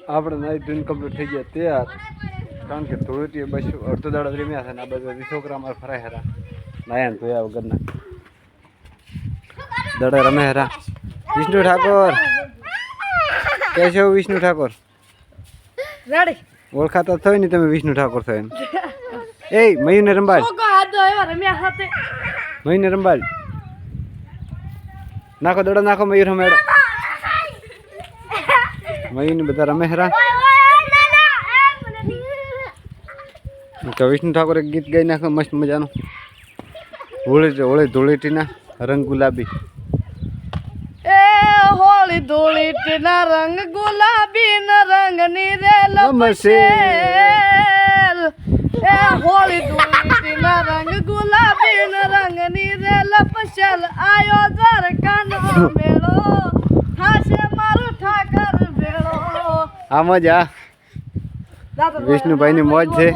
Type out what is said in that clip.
આપણે નાઈ ધોઈને કમ્પ્લીટ થઈ ગયા તૈયાર કારણ કે ધોળીટી બસ અડધો દાડો રમ્યા છે ને આ બધા છોકરા અમારે ફરાય હેરા નાયા ને ધોયા વગરના દાડા રમે હેરા વિષ્ણુ ઠાકોર કે છો વિષ્ણુ ઠાકોર રેડી ઓળખાતા થયો ને તમે વિષ્ણુ ઠાકોર થયો એ મયુને રંબાલ મયુને રંબાલ નાખો દડો નાખો મયુર હમેડો મયુને બધા રમે હેરા તો વિષ્ણુ ઠાકોર એક ગીત ગાઈ નાખો મસ્ત મજાનું હોળી ધૂળેટીના રંગ ગુલાબી એ હોળી ધૂળેટીના રંગ ગુલાબી ના રંગની રે લમશે એ હોળી ધૂળેટીના રંગ ગુલાબી ના રંગની રે લપસેલ આયો દ્વારકાનો મેળો હાશે મારું ઠાકર ભેળો આ મજા વિષ્ણુભાઈ ની મોજ છે